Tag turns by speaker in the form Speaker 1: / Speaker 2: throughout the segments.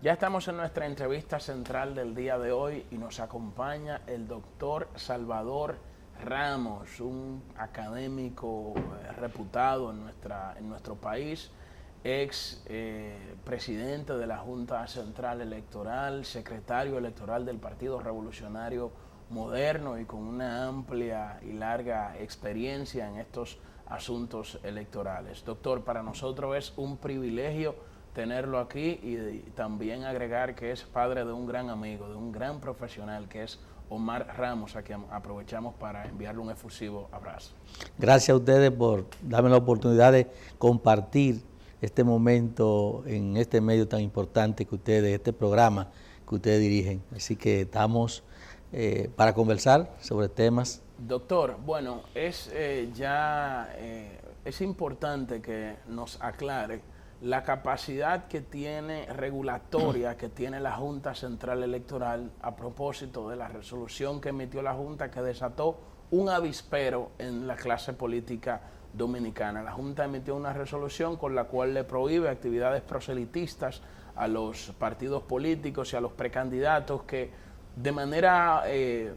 Speaker 1: Ya estamos en nuestra entrevista central del día de hoy y nos acompaña el doctor Salvador Ramos, un académico reputado en nuestro país, ex presidente de la Junta Central Electoral, secretario electoral del Partido Revolucionario Moderno y con una amplia y larga experiencia en estos asuntos electorales. Doctor, para nosotros es un privilegio tenerlo aquí y también agregar que es padre de un gran amigo, de un gran profesional que es Omar Ramos, a quien aprovechamos para enviarle un efusivo abrazo.
Speaker 2: Gracias a ustedes por darme la oportunidad de compartir este momento en este medio tan importante que ustedes, este programa que ustedes dirigen. Así que estamos para conversar sobre temas.
Speaker 1: Doctor, bueno, es importante que nos aclare la capacidad que tiene regulatoria que tiene la Junta Central Electoral a propósito de la resolución que emitió la Junta que desató un avispero en la clase política dominicana. La Junta emitió una resolución con la cual le prohíbe actividades proselitistas a los partidos políticos y a los precandidatos que de manera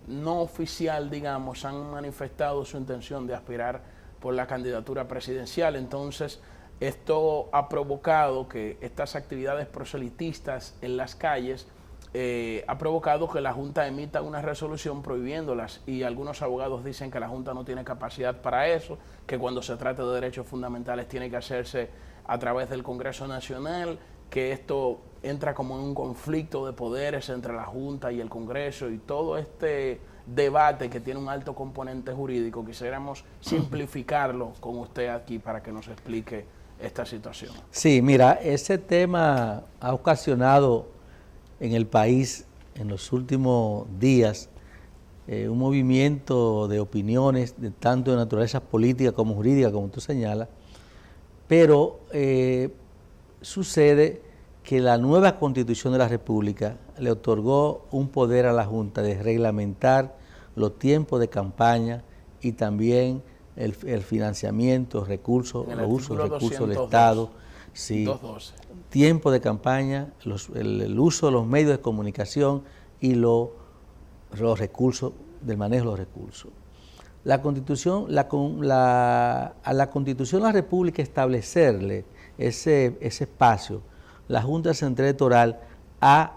Speaker 1: no oficial, digamos, han manifestado su intención de aspirar por la candidatura presidencial. Entonces, esto ha provocado que estas actividades proselitistas en las calles ha provocado que la Junta emita una resolución prohibiéndolas, y algunos abogados dicen que la Junta no tiene capacidad para eso, que cuando se trata de derechos fundamentales tiene que hacerse a través del Congreso Nacional, que esto entra como en un conflicto de poderes entre la Junta y el Congreso, y todo este debate que tiene un alto componente jurídico. Quisiéramos simplificarlo con usted aquí para que nos explique esta situación.
Speaker 2: Sí, mira, ese tema ha ocasionado en el país en los últimos días un movimiento de opiniones, tanto de naturaleza política como jurídica, como tú señalas, pero sucede que la nueva Constitución de la República le otorgó un poder a la Junta de reglamentar los tiempos de campaña y también el financiamiento, recursos, los usos de recursos del Estado, sí, tiempo de campaña, el uso de los medios de comunicación y los recursos, del manejo de los recursos. La Constitución, a la Constitución de la República establecerle ese espacio, la Junta Central Electoral ha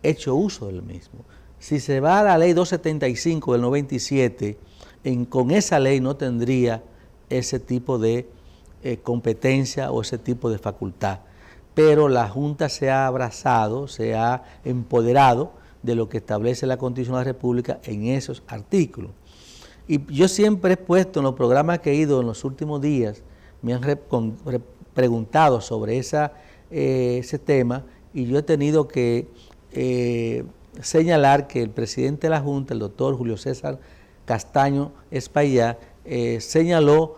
Speaker 2: hecho uso del mismo. Si se va a la Ley 275 del 97, con esa ley no tendría ese tipo de competencia o ese tipo de facultad. Pero la Junta se ha abrazado, se ha empoderado de lo que establece la Constitución de la República en esos artículos. Y yo siempre he puesto en los programas que he ido en los últimos días, me han preguntado sobre ese tema, y yo he tenido que señalar que el presidente de la Junta, el doctor Julio César Castaño Espaillá, señaló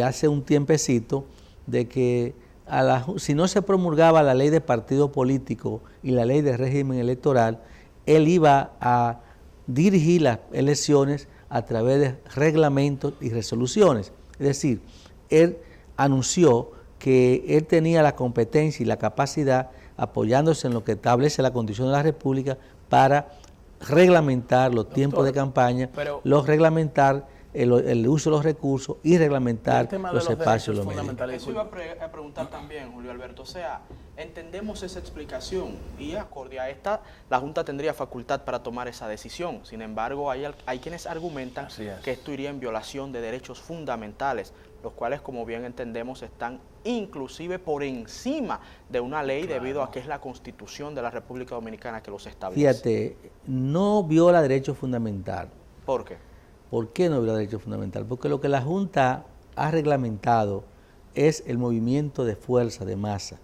Speaker 2: hace un tiempecito de que si no se promulgaba la ley de partido político y la ley de régimen electoral, él iba a dirigir las elecciones a través de reglamentos y resoluciones. Es decir, él anunció que él tenía la competencia y la capacidad, apoyándose en lo que establece la Constitución de la República, para reglamentar los tiempos de campaña, reglamentar el uso de los recursos y reglamentar los espacios de los medios.
Speaker 3: Eso iba a preguntar también, Julio Alberto. O sea, entendemos esa explicación y acorde a esta, la Junta tendría facultad para tomar esa decisión. Sin embargo, hay quienes argumentan que esto iría en violación de derechos fundamentales, los cuales, como bien entendemos, están inclusive por encima de una ley, debido a que es la Constitución de la República Dominicana que los establece.
Speaker 2: Fíjate, no viola derecho fundamental.
Speaker 3: ¿Por qué?
Speaker 2: ¿Por qué no viola derecho fundamental? Porque lo que la Junta ha reglamentado es el movimiento de fuerza, de masa.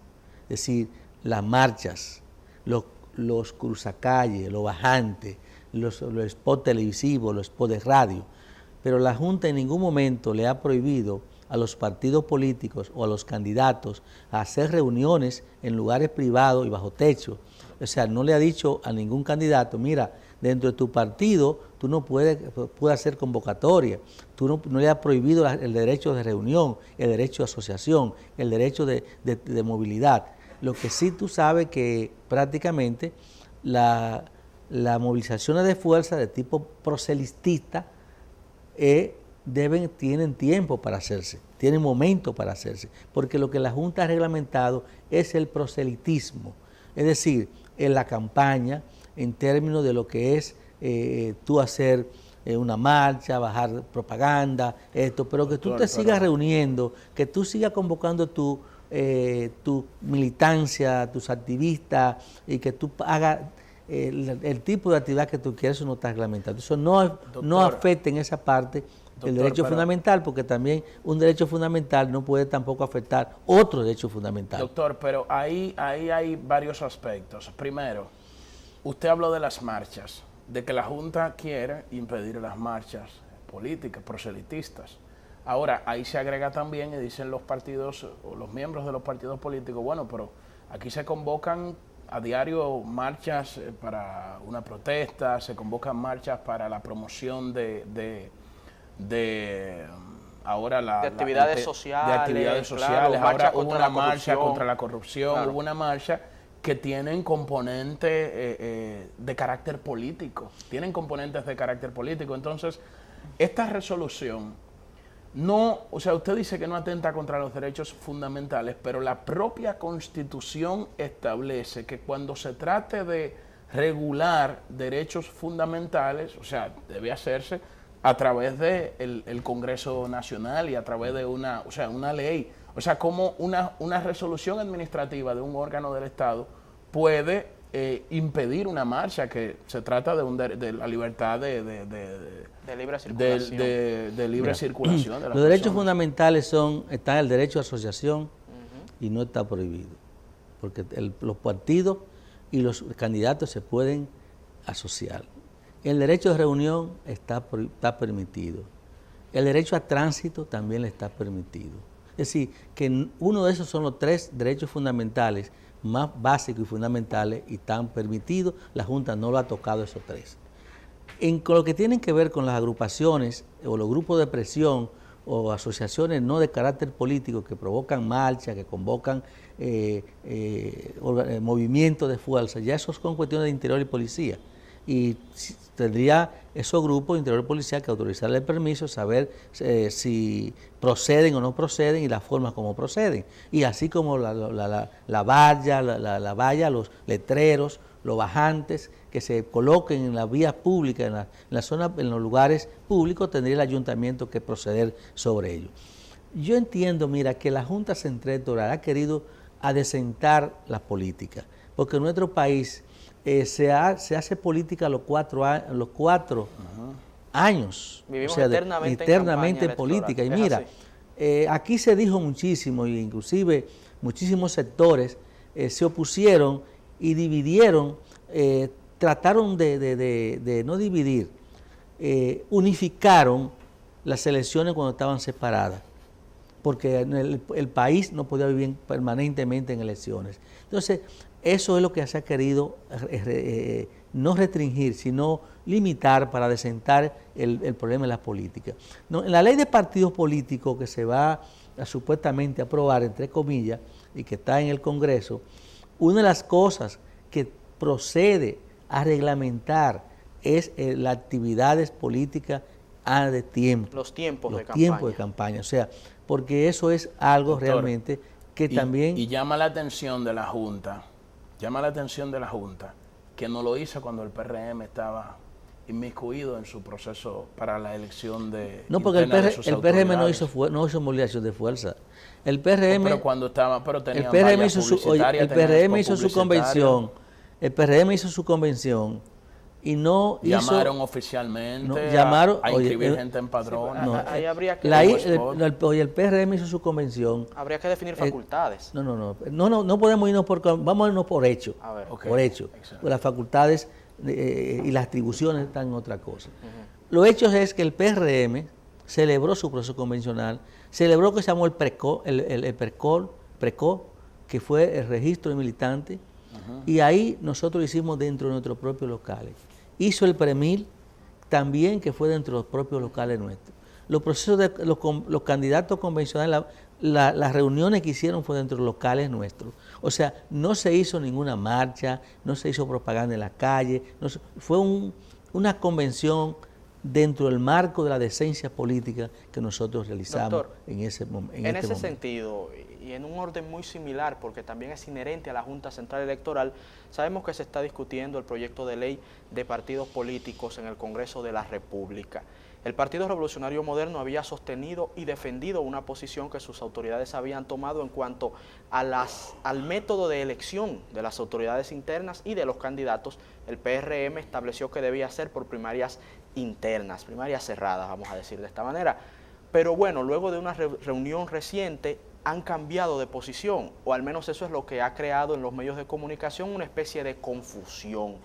Speaker 2: Es decir, las marchas, los cruzacalles, los bajantes, los spots televisivos, los spots de radio. Pero la Junta en ningún momento le ha prohibido a los partidos políticos o a los candidatos a hacer reuniones en lugares privados y bajo techo. O sea, no le ha dicho a ningún candidato, mira, dentro de tu partido tú no puedes hacer convocatoria, tú no le has prohibido el derecho de reunión, el derecho de asociación, el derecho de movilidad. Lo que sí tú sabes que prácticamente las movilizaciones de fuerza de tipo proselitista tienen tiempo para hacerse, tienen momento para hacerse, porque lo que la Junta ha reglamentado es el proselitismo, es decir, en la campaña, en términos de lo que es tú hacer una marcha, bajar propaganda, pero que tú te sigas reuniendo, que tú sigas convocando tu militancia, tus activistas, y que tú hagas el tipo de actividad que tú quieres, eso no está reglamentado. Eso no afecta en esa parte el derecho fundamental, porque también un derecho fundamental no puede tampoco afectar otro derecho fundamental.
Speaker 1: Doctor, pero ahí hay varios aspectos. Primero, usted habló de las marchas, de que la Junta quiere impedir las marchas políticas, proselitistas. Ahora, ahí se agrega también, y dicen los partidos, o los miembros de los partidos políticos, bueno, pero aquí se convocan a diario marchas para una protesta, se convocan marchas para la promoción de
Speaker 3: actividades sociales. Claro,
Speaker 1: ahora hubo una marcha contra la corrupción, claro. Hubo una marcha que tienen componentes de carácter político, Entonces, esta resolución no, o sea, usted dice que no atenta contra los derechos fundamentales, pero la propia Constitución establece que cuando se trate de regular derechos fundamentales, o sea, debe hacerse a través de el Congreso Nacional y a través de una ley. O sea, como una resolución administrativa de un órgano del Estado puede impedir una marcha, que se trata de la libertad de
Speaker 3: libre circulación.
Speaker 1: De libre circulación.
Speaker 2: Los derechos fundamentales está el derecho a asociación y no está prohibido, porque los partidos y los candidatos se pueden asociar. El derecho de reunión está permitido. El derecho a tránsito también está permitido. Es decir, que uno de esos son los 3 derechos fundamentales más básicos y fundamentales y están permitidos. La Junta no lo ha tocado esos 3. Con lo que tienen que ver con las agrupaciones o los grupos de presión o asociaciones no de carácter político que provocan marcha, que convocan movimientos de fuerza, ya eso son cuestiones de interior y policía. Y tendría esos grupos de interior y policía que autorizarle el permiso, saber si proceden o no proceden y las formas como proceden. Y así como la valla, los letreros, los bajantes que se coloquen en las vías públicas, en la zona, en los lugares públicos, tendría el ayuntamiento que proceder sobre ello. Yo entiendo, mira, que la Junta Central Electoral ha querido adecentar la política, porque en nuestro país se hace política a los 4 años.
Speaker 3: Vivimos
Speaker 2: eternamente en política. Y mira, aquí se dijo muchísimo, e inclusive muchísimos sectores se opusieron y dividieron, trataron de no dividir, unificaron las elecciones cuando estaban separadas, porque el país no podía vivir permanentemente en elecciones. Entonces, eso es lo que se ha querido no restringir, sino limitar para adecentar el problema de la política. No, en la ley de partidos políticos que se va a supuestamente aprobar, entre comillas, y que está en el Congreso, una de las cosas que procede a reglamentar es las actividades políticas de tiempo.
Speaker 3: Los tiempos
Speaker 2: de campaña. O sea, porque eso es algo, doctor, realmente que también...
Speaker 1: Y llama la atención de la Junta, que no lo hizo cuando el PRM estaba inmiscuido en su proceso para la elección de...
Speaker 2: No, porque el PRM no hizo movilización de fuerza. El PRM...
Speaker 1: pero cuando estaba... Pero tenía
Speaker 2: el PRM hizo su convención. El PRM hizo su convención y no
Speaker 1: llamaron oficialmente a inscribir gente en padrón.
Speaker 3: Ahí habría que...
Speaker 2: el PRM hizo su convención.
Speaker 3: Habría que definir facultades.
Speaker 2: No podemos irnos vamos a irnos por hecho.
Speaker 3: A ver.
Speaker 2: Okay. Por hecho. Pues las facultades y las atribuciones están en otra cosa. Lo hecho es que el PRM celebró su proceso convencional, celebró que se llamó el PRECO, que fue el registro de militantes, y ahí nosotros lo hicimos dentro de nuestros propios locales. Hizo el PREMIL también, que fue dentro de los propios locales nuestros. Los procesos de los candidatos convencionales las reuniones que hicieron fue dentro de locales nuestros. O sea, no se hizo ninguna marcha, no se hizo propaganda en la calle, fue una convención dentro del marco de la decencia política que nosotros realizamos.
Speaker 3: Doctor,
Speaker 2: en ese momento.
Speaker 3: En ese sentido, y en un orden muy similar, porque también es inherente a la Junta Central Electoral, sabemos que se está discutiendo el proyecto de ley de partidos políticos en el Congreso de la República. El Partido Revolucionario Moderno había sostenido y defendido una posición que sus autoridades habían tomado en cuanto a al método de elección de las autoridades internas y de los candidatos. El PRM estableció que debía ser por primarias internas, primarias cerradas, vamos a decir de esta manera. Pero bueno, luego de una reunión reciente han cambiado de posición, o al menos eso es lo que ha creado en los medios de comunicación una especie de confusión.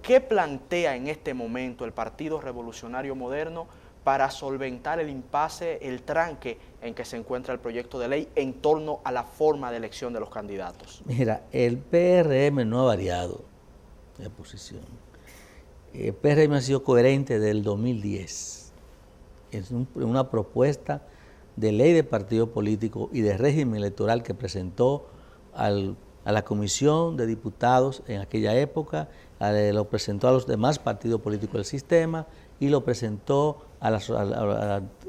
Speaker 3: ¿Qué plantea en este momento el Partido Revolucionario Moderno para solventar el impasse, el tranque en que se encuentra el proyecto de ley en torno a la forma de elección de los candidatos?
Speaker 2: Mira, el PRM no ha variado de posición. El PRM ha sido coherente desde el 2010. Es una propuesta de ley de partido político y de régimen electoral que presentó a la Comisión de Diputados en aquella época, lo presentó a los demás partidos políticos del sistema y lo presentó a las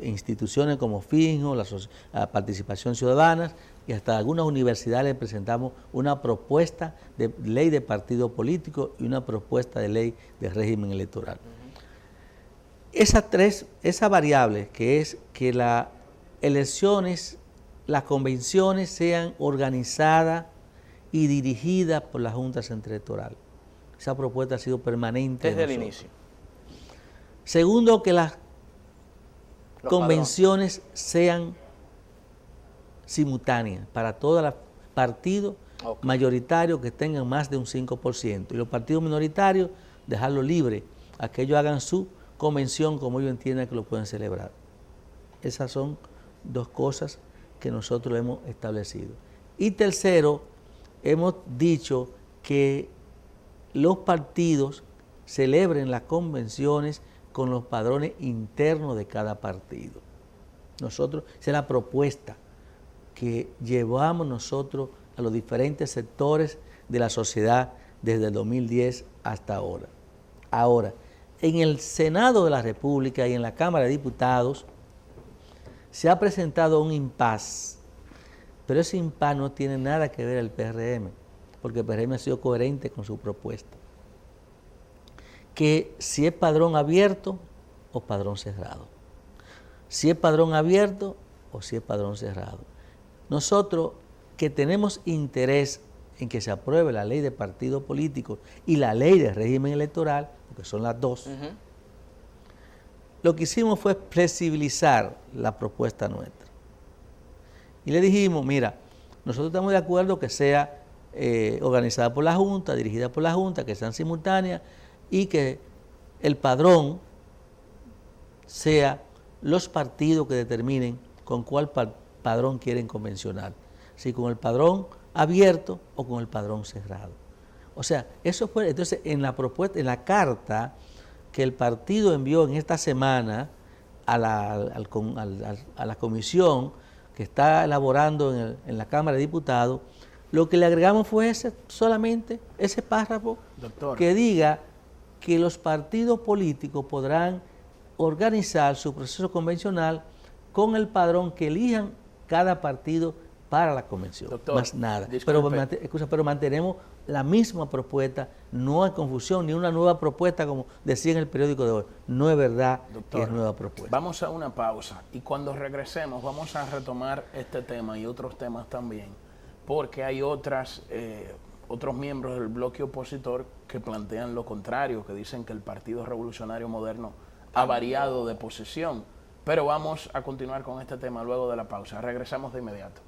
Speaker 2: instituciones como FINJO, la Participación Ciudadana, y hasta algunas universidades le presentamos una propuesta de ley de partido político y una propuesta de ley de régimen electoral. Esa variable que es que las elecciones, las convenciones sean organizadas y dirigidas por la Junta Central Electoral. Esa propuesta ha sido permanente
Speaker 3: desde el inicio.
Speaker 2: Segundo, que las convenciones sean simultáneas para todos los partidos mayoritarios que tengan más de un 5%. Y los partidos minoritarios, dejarlo libre a que ellos hagan su convención como ellos entiendan que lo pueden celebrar. Esas son dos cosas que nosotros hemos establecido. Y tercero, hemos dicho que los partidos celebren las convenciones con los padrones internos de cada partido. Nosotros, esa es la propuesta que llevamos nosotros a los diferentes sectores de la sociedad desde el 2010 hasta ahora. Ahora, en el Senado de la República y en la Cámara de Diputados se ha presentado un impasse, pero ese impasse no tiene nada que ver el PRM, porque el PRM ha sido coherente con su propuesta. Que si es padrón abierto o padrón cerrado. Si es padrón abierto o si es padrón cerrado. Nosotros que tenemos interés en que se apruebe la ley de partidos políticos y la ley de régimen electoral, porque son las dos, lo que hicimos fue flexibilizar la propuesta nuestra. Y le dijimos, mira, nosotros estamos de acuerdo que sea organizada por la Junta, dirigida por la Junta, que sean simultáneas y que el padrón sea los partidos que determinen con cuál padrón quieren convencionar, si con el padrón abierto o con el padrón cerrado. O sea, eso fue, entonces en la propuesta, en la carta que el partido envió en esta semana a la comisión que está elaborando en la Cámara de Diputados, lo que le agregamos fue solamente ese párrafo, doctor, que diga que los partidos políticos podrán organizar su proceso convencional con el padrón que elijan cada partido para la convención. Doctor, más nada. Pero mantenemos la misma propuesta, no hay confusión, ni una nueva propuesta como decía en el periódico de hoy. No es verdad, doctor, que es nueva propuesta.
Speaker 1: Vamos a una pausa y cuando regresemos vamos a retomar este tema y otros temas también, porque hay otros miembros del bloque opositor que plantean lo contrario, que dicen que el Partido Revolucionario Moderno ha variado de posición. Pero vamos a continuar con este tema luego de la pausa. Regresamos de inmediato.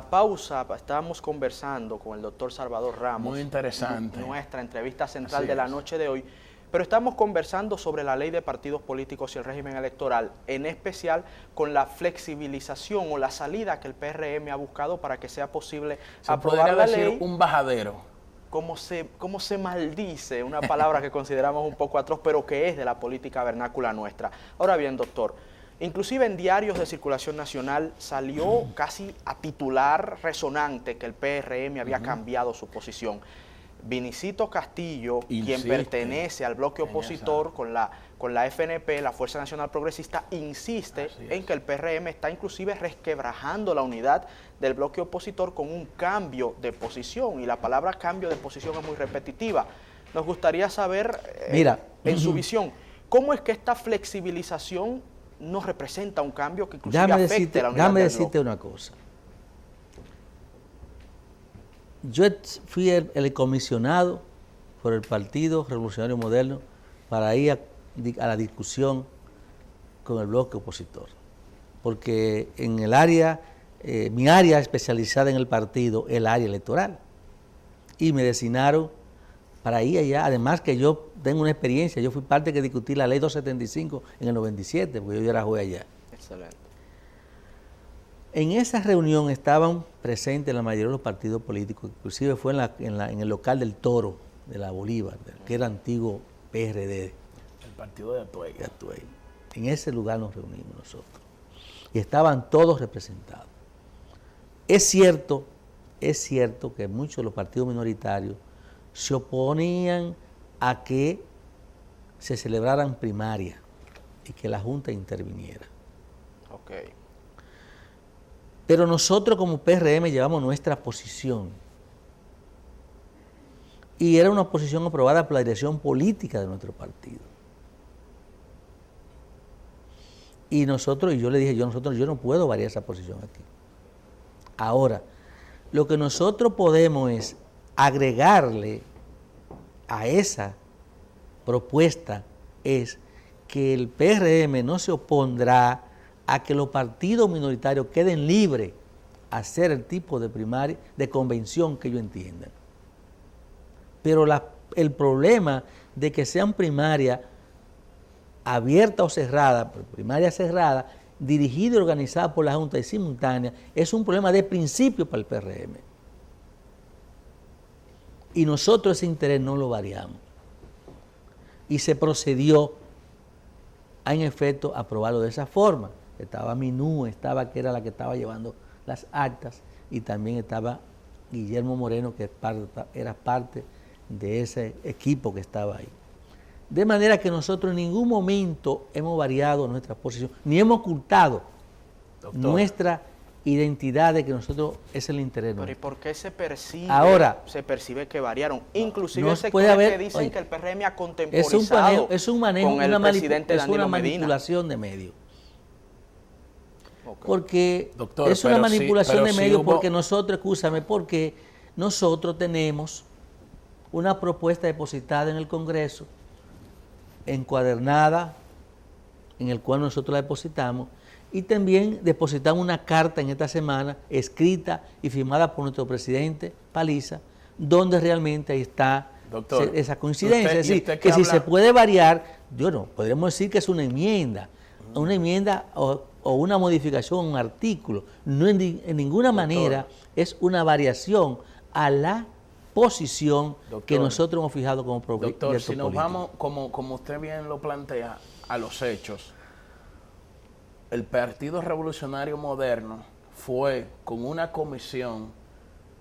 Speaker 3: la pausa estábamos conversando con el doctor Salvador Ramos.
Speaker 1: Muy interesante.
Speaker 3: Nuestra entrevista central de la noche de hoy. Pero estamos conversando sobre la ley de partidos políticos y el régimen electoral, en especial con la flexibilización o la salida que el PRM ha buscado para que sea posible aprobar la ley.
Speaker 1: Un bajadero.
Speaker 3: Como se maldice, una palabra que consideramos un poco atroz, pero que es de la política vernácula nuestra. Ahora bien, doctor, inclusive en diarios de circulación nacional salió casi a titular resonante que el PRM había cambiado su posición. Vinicito Castillo, quien pertenece al bloque opositor con la FNP, la Fuerza Nacional Progresista, insiste en que el PRM está inclusive resquebrajando la unidad del bloque opositor con un cambio de posición, y la palabra cambio de posición es muy repetitiva. Nos gustaría saber, en su visión, ¿cómo es que esta flexibilización no representa un cambio que inclusive afecte a la unidad del bloque?
Speaker 2: Déjame decirte una cosa. Yo fui el comisionado por el Partido Revolucionario Moderno para ir a la discusión con el bloque opositor. Porque en el área, mi área especializada en el partido es el área electoral. Y me designaron para ir allá. Además que yo tengo una experiencia, yo fui parte que discutí la ley 275 en el 97, porque yo ya era juez allá.
Speaker 3: Excelente.
Speaker 2: En esa reunión estaban presentes la mayoría de los partidos políticos, inclusive fue en el local del Toro, de la Bolívar, que era antiguo PRD.
Speaker 1: El partido de Atuey.
Speaker 2: En ese lugar nos reunimos nosotros. Y estaban todos representados. Es cierto que muchos de los partidos minoritarios se oponían a que se celebraran primarias y que la Junta interviniera.
Speaker 3: Okay.
Speaker 2: Pero nosotros como PRM llevamos nuestra posición. Y era una posición aprobada por la dirección política de nuestro partido. Y yo le dije, yo no puedo variar esa posición aquí. Ahora, lo que nosotros podemos es agregarle a esa propuesta es que el PRM no se opondrá a que los partidos minoritarios queden libres a hacer el tipo de primaria, de convención que ellos entiendan. Pero el problema de que sean primarias abiertas o cerradas, primaria cerrada, dirigida y organizada por la Junta y simultánea, es un problema de principio para el PRM. Y nosotros ese interés no lo variamos. Y se procedió a, en efecto, aprobarlo de esa forma. Estaba Minú, que era la que estaba llevando las actas, y también estaba Guillermo Moreno, que era parte de ese equipo que estaba ahí. De manera que nosotros en ningún momento hemos variado nuestra posición, ni hemos ocultado nuestra identidad de que nosotros es el interés.
Speaker 3: Pero ¿y por qué se percibe, que variaron? Inclusive
Speaker 2: no
Speaker 3: sectores que dicen que el PRM ha contemporizado con el presidente Danilo Medina.
Speaker 2: Manipulación de medios. Porque doctor, es una manipulación de medios porque porque nosotros tenemos una propuesta depositada en el Congreso, encuadernada, en el cual nosotros la depositamos, y también depositamos una carta en esta semana, escrita y firmada por nuestro presidente Paliza, donde realmente ahí está esa coincidencia. Es decir, que si se puede variar, podríamos decir que es una enmienda o una modificación a un artículo, no en ninguna manera es una variación a la posición que nosotros hemos fijado como proyecto político.
Speaker 1: Si nos vamos, como usted bien lo plantea, a los hechos, el Partido Revolucionario Moderno fue con una comisión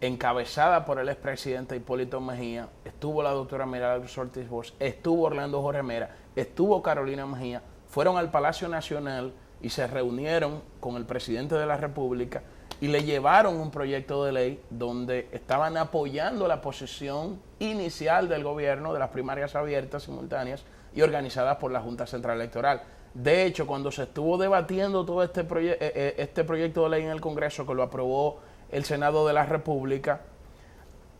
Speaker 1: encabezada por el expresidente Hipólito Mejía, estuvo la doctora Milagros Ortiz Bosch, estuvo Orlando Jorge Mera, estuvo Carolina Mejía, fueron al Palacio Nacional y se reunieron con el presidente de la República y le llevaron un proyecto de ley donde estaban apoyando la posición inicial del gobierno de las primarias abiertas, simultáneas y organizadas por la Junta Central Electoral. De hecho, cuando se estuvo debatiendo todo este proyecto de ley en el Congreso, que lo aprobó el Senado de la República,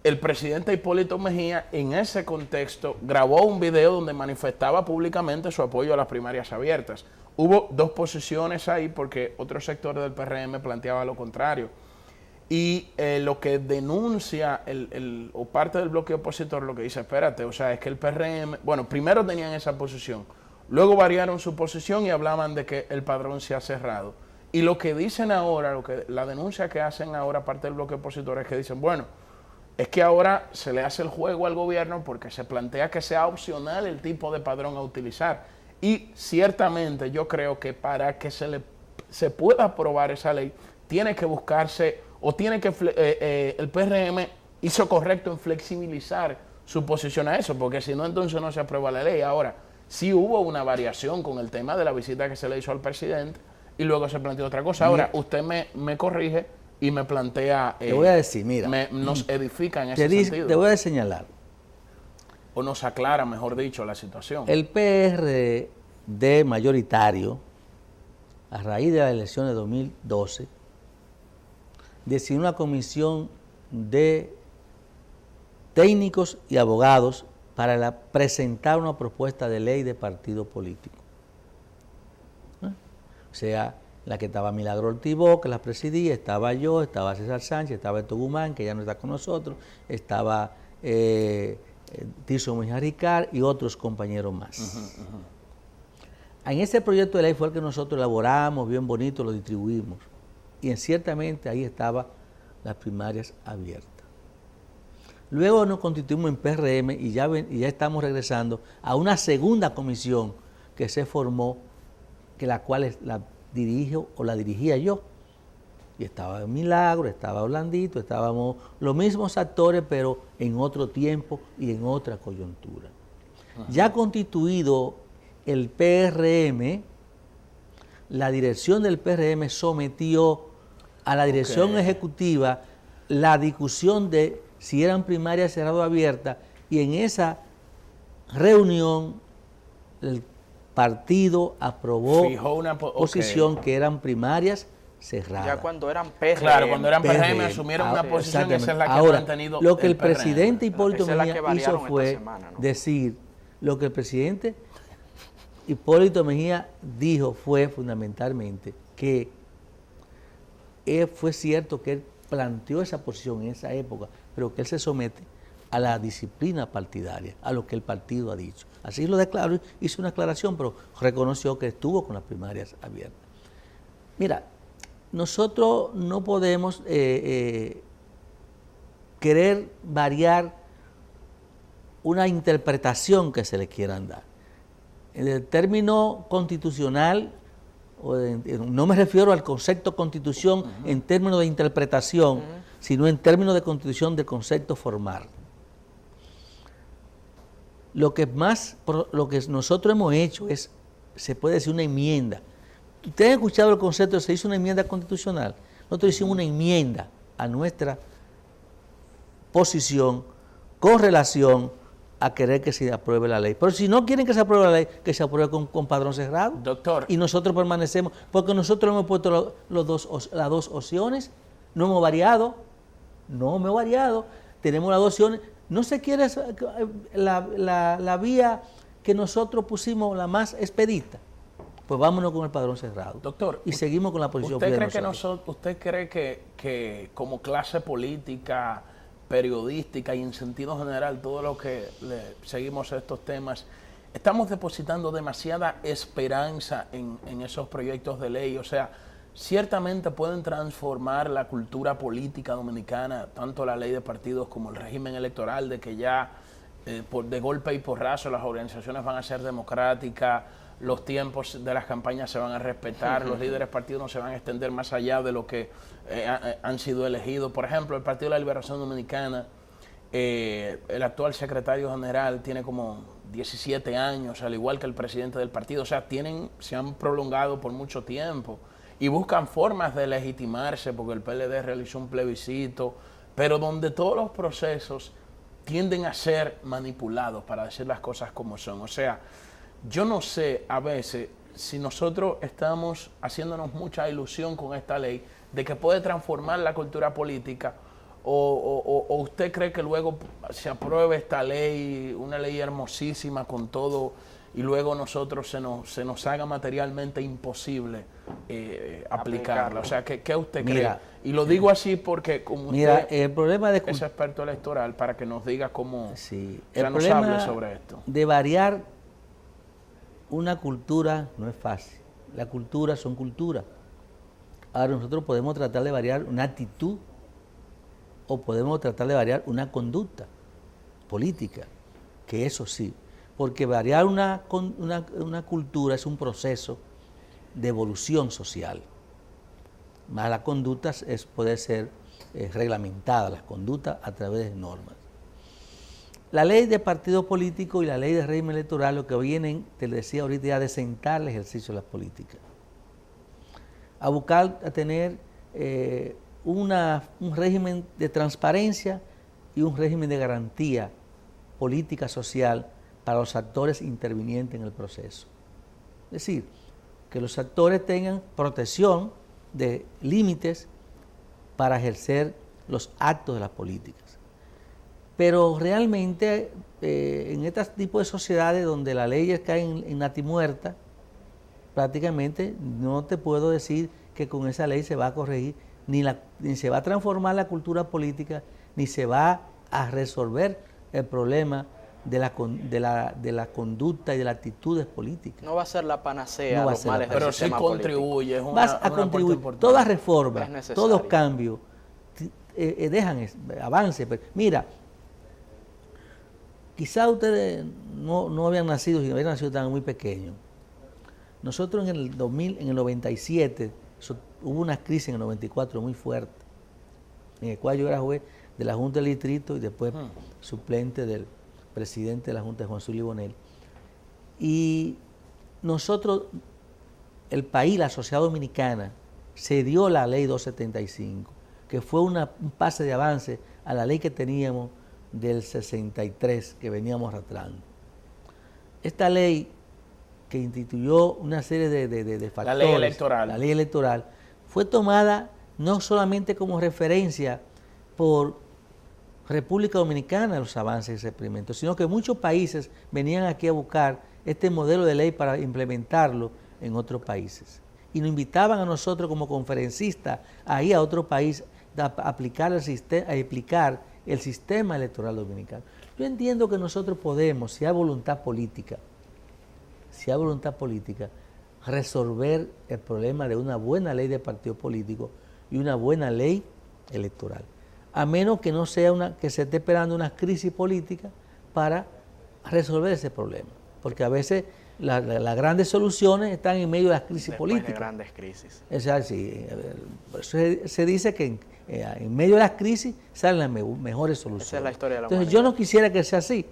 Speaker 1: el presidente Hipólito Mejía, en ese contexto, grabó un video donde manifestaba públicamente su apoyo a las primarias abiertas. Hubo dos posiciones ahí porque otro sector del PRM planteaba lo contrario. Y lo que denuncia o parte del bloque opositor, lo que dice, espérate, o sea, es que el PRM, bueno, primero tenían esa posición, luego variaron su posición y hablaban de que el padrón se ha cerrado. Y lo que dicen ahora, la denuncia que hacen ahora parte del bloque opositor es que dicen, bueno, es que ahora se le hace el juego al gobierno porque se plantea que sea opcional el tipo de padrón a utilizar. Y ciertamente yo creo que para que se pueda aprobar esa ley, tiene que buscarse, o tiene que, el PRM hizo correcto en flexibilizar su posición a eso, porque si no, entonces no se aprueba la ley. Ahora, sí hubo una variación con el tema de la visita que se le hizo al presidente, y luego se planteó otra cosa. Ahora, usted me corrige y me plantea...
Speaker 2: te voy a decir, mira.
Speaker 1: Nos edifica en ese sentido.
Speaker 2: Te voy a señalar.
Speaker 1: O nos aclara, mejor dicho, la situación.
Speaker 2: El PRD mayoritario, a raíz de las elecciones de 2012, decidió una comisión de técnicos y abogados para presentar una propuesta de ley de partido político. O sea, la que estaba Milagro Ortibó, que la presidía, estaba yo, estaba César Sánchez, estaba Eto Guzmán, que ya no está con nosotros, estaba Tirso Mejía Ricard y otros compañeros más. En ese proyecto de ley fue el que nosotros elaboramos, bien bonito, lo distribuimos. Y ciertamente ahí estaban las primarias abiertas. Luego nos constituimos en PRM y ya estamos regresando a una segunda comisión que se formó, que la cual la dirijo o la dirigía yo. Y estaba Milagro, estaba Orlandito, estábamos los mismos actores, pero en otro tiempo y en otra coyuntura. Ya constituido el PRM, la dirección del PRM sometió a la dirección ejecutiva la discusión de si eran primarias cerradas o abiertas, y en esa reunión el partido aprobó una posición que eran primarias cerradas.
Speaker 3: Ya cuando eran PRM.
Speaker 1: Claro, cuando eran PRM asumieron una posición, esa es la que ha mantenido.
Speaker 2: Lo que el presidente Hipólito Mejía hizo fue decir, lo que el presidente Hipólito Mejía dijo fue fundamentalmente que fue cierto que él planteó esa posición en esa época, pero que él se somete a la disciplina partidaria, a lo que el partido ha dicho. Así lo declaró, hizo una aclaración, pero reconoció que estuvo con las primarias abiertas. Mira, nosotros no podemos querer variar una interpretación que se le quieran dar. En el término constitucional, no me refiero al concepto constitución en términos de interpretación, sino en términos de constitución del concepto formal. Lo que nosotros hemos hecho es, se puede decir, una enmienda. Ustedes han escuchado el concepto de se hizo una enmienda constitucional. Nosotros hicimos una enmienda a nuestra posición con relación a querer que se apruebe la ley. Pero si no quieren que se apruebe la ley, que se apruebe con padrón cerrado.
Speaker 1: Doctor.
Speaker 2: Y nosotros permanecemos, porque nosotros hemos puesto las dos opciones, no hemos variado, tenemos las dos opciones. No se quiere la vía que nosotros pusimos, la más expedita, pues vámonos con el padrón cerrado.
Speaker 1: Doctor.
Speaker 2: Y seguimos con la posición.
Speaker 1: ¿Usted cree que como clase política, periodística y en sentido general, todo lo que seguimos estos temas, estamos depositando demasiada esperanza en esos proyectos de ley? O sea, ciertamente pueden transformar la cultura política dominicana, tanto la ley de partidos como el régimen electoral, de que ya de golpe y porrazo las organizaciones van a ser democráticas, los tiempos de las campañas se van a respetar, los líderes partidos no se van a extender más allá de lo que han sido elegidos. Por ejemplo, el Partido de la Liberación Dominicana, el actual secretario general tiene como 17 años, al igual que el presidente del partido. O sea, se han prolongado por mucho tiempo y buscan formas de legitimarse, porque el PLD realizó un plebiscito, pero donde todos los procesos tienden a ser manipulados, para decir las cosas como son. O sea, yo no sé a veces si nosotros estamos haciéndonos mucha ilusión con esta ley de que puede transformar la cultura política, o usted cree que luego se apruebe esta ley, una ley hermosísima con todo y luego nosotros se nos haga materialmente imposible aplicarla. O sea, ¿qué usted cree? Y lo digo así porque como usted
Speaker 2: el problema de
Speaker 1: es experto electoral, para que nos diga cómo
Speaker 2: nos hable sobre esto. De variar una cultura no es fácil. Las culturas son culturas. Ahora nosotros podemos tratar de variar una actitud o podemos tratar de variar una conducta política, que eso sí, porque variar una cultura es un proceso de evolución social. Más las conductas puede ser reglamentada, las conductas a través de normas. La ley de partido político y la ley de régimen electoral lo que vienen, te decía ahorita, a desentar el ejercicio de las políticas, a buscar a tener un régimen de transparencia y un régimen de garantía política social para los actores intervinientes en el proceso. Es decir, que los actores tengan protección de límites para ejercer los actos de las políticas. Pero realmente en este tipo de sociedades donde las leyes caen en natimuerta, prácticamente no te puedo decir que con esa ley se va a corregir, ni se va a transformar la cultura política, ni se va a resolver el problema de la conducta y de las actitudes políticas.
Speaker 3: No va a ser la panacea, los males del
Speaker 1: pero
Speaker 3: sistema
Speaker 1: sí contribuye.
Speaker 2: Vas a contribuir. Todas reformas, todos cambios dejan avance. Mira, quizá ustedes no habían nacido, si habían nacido estaban muy pequeños. Nosotros en el 2000, en el 97, hubo una crisis en el 94 muy fuerte, en el cual yo era juez de la Junta del Distrito y después suplente del presidente de la Junta, Juan Zully Bonel. Y nosotros, el país, la sociedad dominicana, se dio la ley 275, que fue un pase de avance a la ley que teníamos del 63, que veníamos arrastrando. Esta ley que instituyó una serie de factores, la ley electoral, fue tomada no solamente como referencia por República Dominicana, los avances y ese experimento, sino que muchos países venían aquí a buscar este modelo de ley para implementarlo en otros países. Y nos invitaban a nosotros como conferencistas a ir a otro país a aplicar el sistema electoral dominicano. Yo entiendo que nosotros podemos, si hay voluntad política, resolver el problema de una buena ley de partido político y una buena ley electoral. A menos que no sea que se esté esperando una crisis política para resolver ese problema. Porque a veces las grandes soluciones están en medio de las crisis políticas.
Speaker 3: De grandes crisis.
Speaker 2: O sea, sí, por eso se dice que en medio de las crisis salen las mejores soluciones.
Speaker 3: Esa es la historia de la
Speaker 2: Entonces,
Speaker 3: humanidad.
Speaker 2: yo no quisiera que sea así,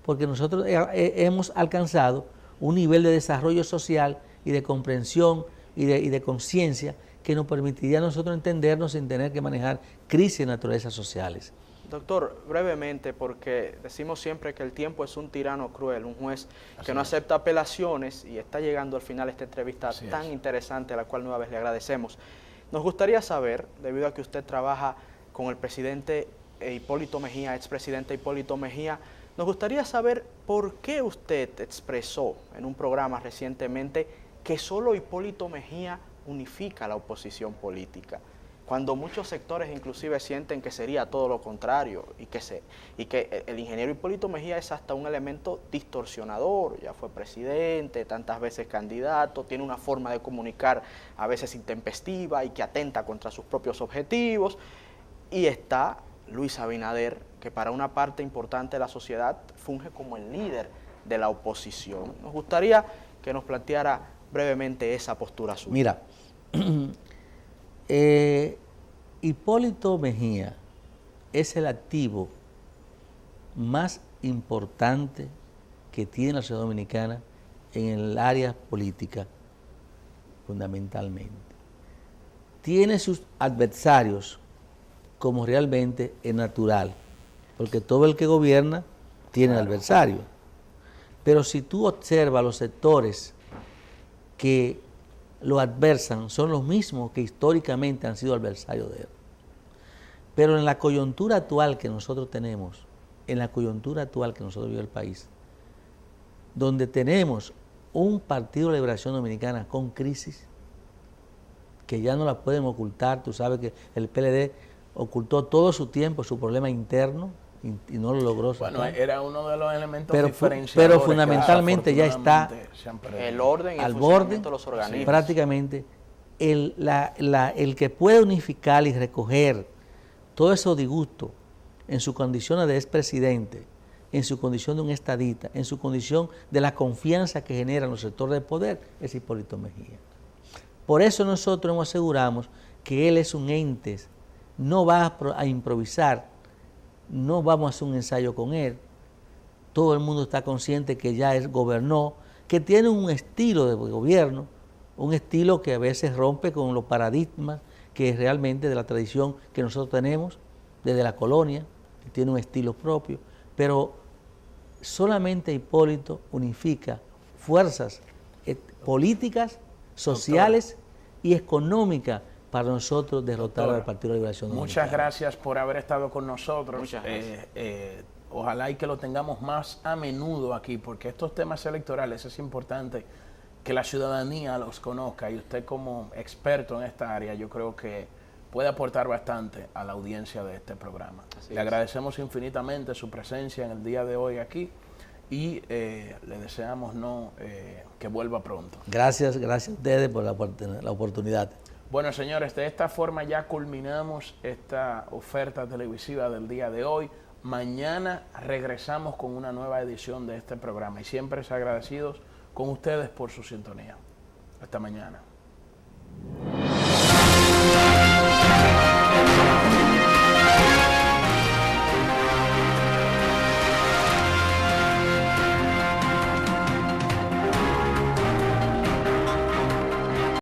Speaker 2: porque nosotros hemos alcanzado un nivel de desarrollo social y de comprensión y de conciencia que nos permitiría a nosotros entendernos sin tener que manejar crisis de naturalezas sociales.
Speaker 3: Doctor, brevemente, porque decimos siempre que el tiempo es un tirano cruel, un juez que no acepta apelaciones, y está llegando al final esta entrevista tan interesante, a la cual nueva vez le agradecemos. Nos gustaría saber, debido a que usted trabaja con el presidente Hipólito Mejía, expresidente Hipólito Mejía, nos gustaría saber por qué usted expresó en un programa recientemente que solo Hipólito Mejía unifica la oposición política, cuando muchos sectores inclusive sienten que sería todo lo contrario y que el ingeniero Hipólito Mejía es hasta un elemento distorsionador. Ya fue presidente, tantas veces candidato, tiene una forma de comunicar a veces intempestiva y que atenta contra sus propios objetivos. Y está Luis Abinader, que para una parte importante de la sociedad funge como el líder de la oposición. Nos gustaría que nos planteara brevemente esa postura suya.
Speaker 2: Mira, Hipólito Mejía es el activo más importante que tiene la sociedad dominicana en el área política, fundamentalmente. Tiene sus adversarios, como realmente es natural, porque todo el que gobierna tiene adversarios. Pero si tú observas los sectores que lo adversan, son los mismos que históricamente han sido adversarios de él. Pero en la coyuntura actual que nosotros tenemos, en la coyuntura actual que nosotros vive el país, donde tenemos un Partido de Liberación Dominicana con crisis, que ya no la pueden ocultar. Tú sabes que el PLD ocultó todo su tiempo su problema interno y no lo logró sacar.
Speaker 1: Bueno, era uno de los elementos diferenciadores.
Speaker 2: Pero fundamentalmente ya está
Speaker 3: el orden y el
Speaker 2: al
Speaker 3: funcionamiento
Speaker 2: borde,
Speaker 3: de los organismos.
Speaker 2: prácticamente el que puede unificar y recoger todo ese disgusto en su condición de expresidente, en su condición de un estadista, en su condición de la confianza que generan los sectores de poder, es Hipólito Mejía. Por eso nosotros nos aseguramos que él es un ente, no va a improvisar, no vamos a hacer un ensayo con él. Todo el mundo está consciente que ya él gobernó, que tiene un estilo de gobierno, un estilo que a veces rompe con los paradigmas que es realmente de la tradición que nosotros tenemos desde la colonia, que tiene un estilo propio, pero solamente Hipólito unifica fuerzas políticas, sociales y económicas para nosotros derrotar al Partido de Liberación Dominicana.
Speaker 1: Muchas gracias por haber estado con nosotros.
Speaker 3: Muchas gracias.
Speaker 1: Ojalá y que lo tengamos más a menudo aquí, porque estos temas electorales es importante que la ciudadanía los conozca, y usted como experto en esta área yo creo que puede aportar bastante a la audiencia de este programa. Le agradecemos infinitamente su presencia en el día de hoy aquí y le deseamos que vuelva pronto.
Speaker 2: Gracias a ustedes por la oportunidad.
Speaker 1: Bueno, señores, de esta forma ya culminamos esta oferta televisiva del día de hoy. Mañana regresamos con una nueva edición de este programa y siempre agradecidos con ustedes por su sintonía. Hasta mañana.